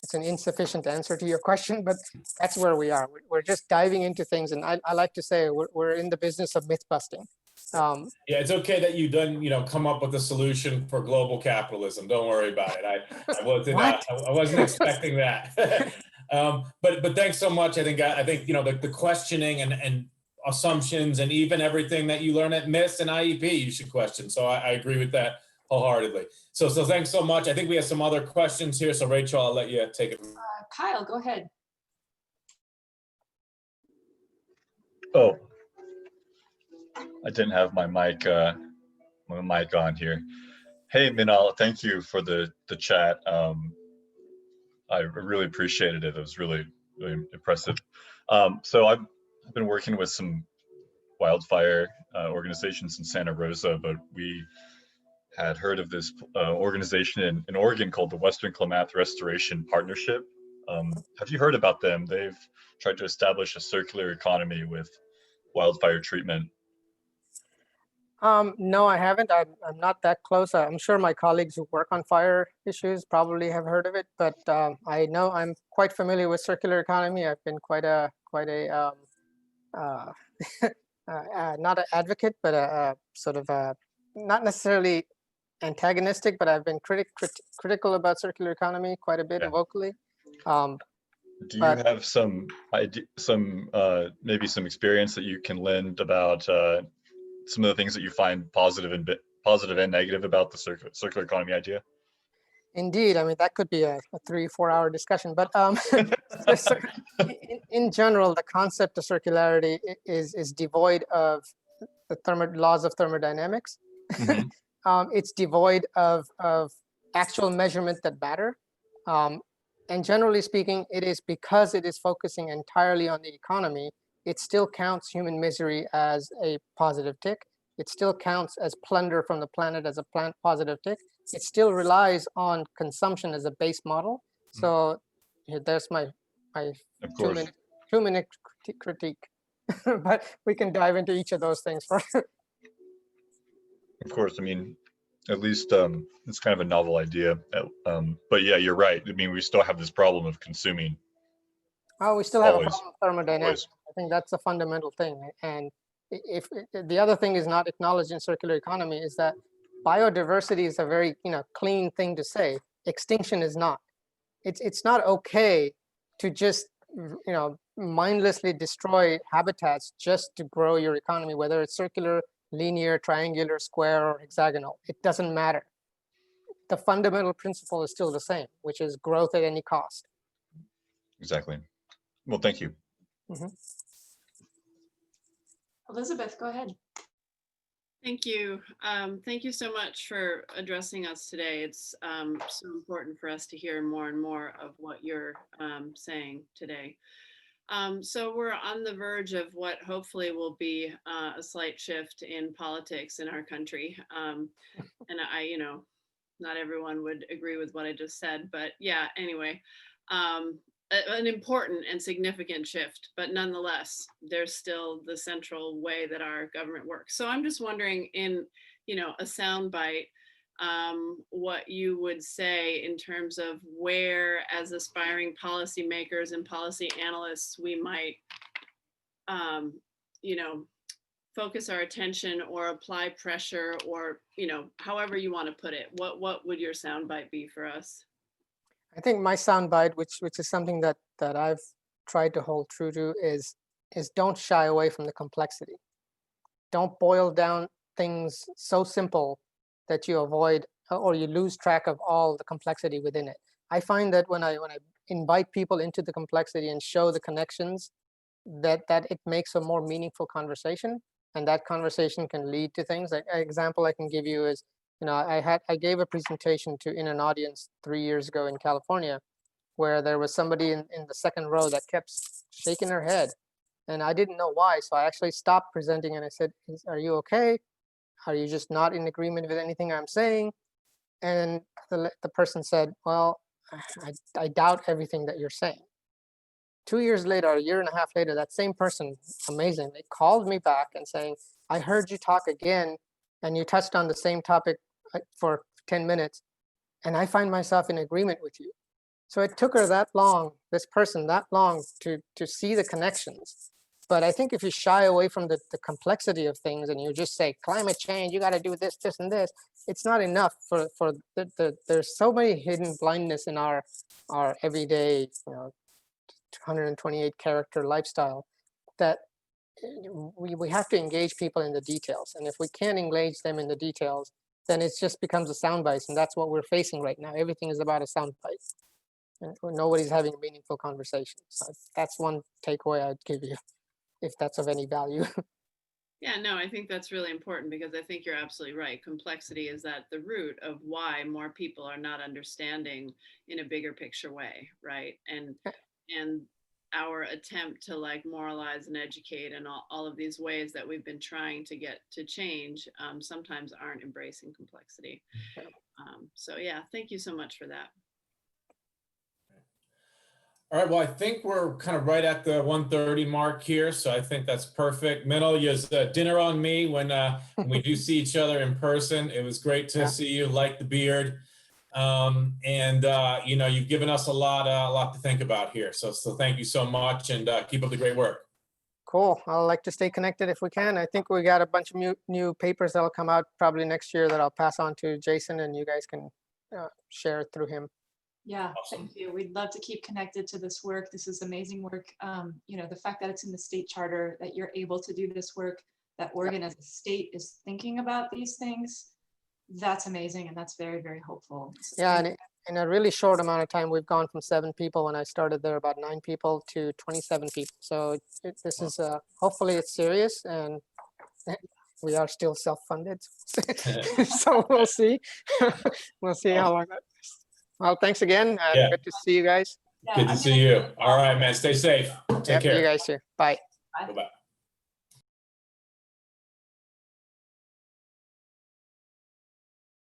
it's an insufficient answer to your question, but that's where we are. We're just diving into things. And I like to say we're in the business of myth busting. Yeah, it's okay that you done, you know, come up with a solution for global capitalism. Don't worry about it. I wasn't, I wasn't expecting that. But thanks so much. I think you know the questioning and assumptions and even everything that you learn at MIST and IEP you should question. So I agree with that wholeheartedly. So thanks so much. I think we have some other questions here. So Rachel, I'll let you take it. Kyle, go ahead. Oh, I didn't have my mic on here. Hey, Minal, thank you for the chat. I really appreciated it. It was really impressive. So I've been working with some wildfire organizations in Santa Rosa, but we had heard of this organization in Oregon called the Western Klamath Restoration Partnership. Have you heard about them? They've tried to establish a circular economy with wildfire treatment. No, I haven't. I'm not that close. I'm sure my colleagues who work on fire issues probably have heard of it, but I know I'm quite familiar with circular economy. I've been quite a not an advocate, but a sort of not necessarily antagonistic, but I've been critical about circular economy quite a bit vocally. Do you have some idea, maybe some experience that you can lend about some of the things that you find positive and negative about the circular economy idea? Indeed, I mean that could be a 3-4 hour discussion, but in general, the concept of circularity is devoid of the laws of thermodynamics. Mm-hmm. It's devoid of actual measurement that matter. And generally speaking, it is because it is focusing entirely on the economy, it still counts human misery as a positive tick. It still counts as plunder from the planet as a positive tick. It still relies on consumption as a base model. So there's my 2-minute critique. But we can dive into each of those things first. Of course, I mean, at least it's kind of a novel idea. But yeah, you're right. I mean, we still have this problem of consuming. Oh, we still have a problem with thermodynamics. I think that's a fundamental thing. And if the other thing is not acknowledged in circular economy is that biodiversity is a very clean thing to say. Extinction is not. It's not okay to just mindlessly destroy habitats just to grow your economy, whether it's circular, linear, triangular, square, or hexagonal. It doesn't matter. The fundamental principle is still the same, which is growth at any cost. Exactly. Well, thank you. Mm-hmm. Elizabeth, go ahead. Thank you. Thank you so much for addressing us today. It's so important for us to hear more and more of what you're saying today. So we're on the verge of what hopefully will be a slight shift in politics in our country. And I, not everyone would agree with what I just said, but yeah, anyway, an important and significant shift, but nonetheless, there's still the central way that our government works. So I'm just wondering in, a soundbite, what you would say in terms of where, as aspiring policymakers and policy analysts, we might, focus our attention or apply pressure, or however you want to put it. What would your soundbite be for us? I think my soundbite, which is something that I've tried to hold true to, is don't shy away from the complexity. Don't boil down things so simple that you avoid or you lose track of all the complexity within it. I find that when I invite people into the complexity and show the connections, that it makes a more meaningful conversation, and that conversation can lead to things. Like, an example I can give you is, I gave a presentation in an audience 3 years ago in California, where there was somebody in the second row that kept shaking her head, and I didn't know why. So I actually stopped presenting and I said, "Are you okay? Are you just not in agreement with anything I'm saying?" And the person said, "Well, I doubt everything that you're saying." 2 years later, a year and a half later, that same person, amazingly, called me back and saying, "I heard you talk again, and you touched on the same topic for 10 minutes, and I find myself in agreement with you." So it took her that long, this person that long, to see the connections. But I think if you shy away from the complexity of things and you just say climate change, you got to do this, this, and this, it's not enough for there's so many hidden blindness in our everyday, 128 character lifestyle, that we have to engage people in the details. And if we can't engage them in the details, then it just becomes a soundbite. And that's what we're facing right now. Everything is about a soundbite, and nobody's having a meaningful conversation. So that's one takeaway I'd give you, if that's of any value. Yeah, no, I think that's really important, because I think you're absolutely right. Complexity is at the root of why more people are not understanding in a bigger picture way, right? And our attempt to moralize and educate and all of these ways that we've been trying to get to change sometimes aren't embracing complexity. So yeah, thank you so much for that. All right, well, I think we're kind of right at the 1:30 mark here, so I think that's perfect. Minal, there's dinner on me when we do see each other in person. It was great to see you, like the beard. You've given us a lot to think about here. So thank you so much, and keep up the great work. Cool. I'd like to stay connected if we can. I think we got a bunch of new papers that'll come out probably next year that I'll pass on to Jason, and you guys can share it through him. Yeah, Awesome. thank you. We'd love to keep connected to this work. This is amazing work. The fact that it's in the state charter, that you're able to do this work, that Oregon as a state is thinking about these things, that's amazing. And that's very, very hopeful. Yeah, and in a really short amount of time, we've gone from 7 people when I started there, about 9 people, to 27 people. So this is hopefully it's serious, and we are still self-funded. So we'll see. We'll see how long that is. Well, thanks again. Good to see you guys. Good to see you. All right, man. Stay safe. Take care. You guys too. Bye. Bye. Bye-bye.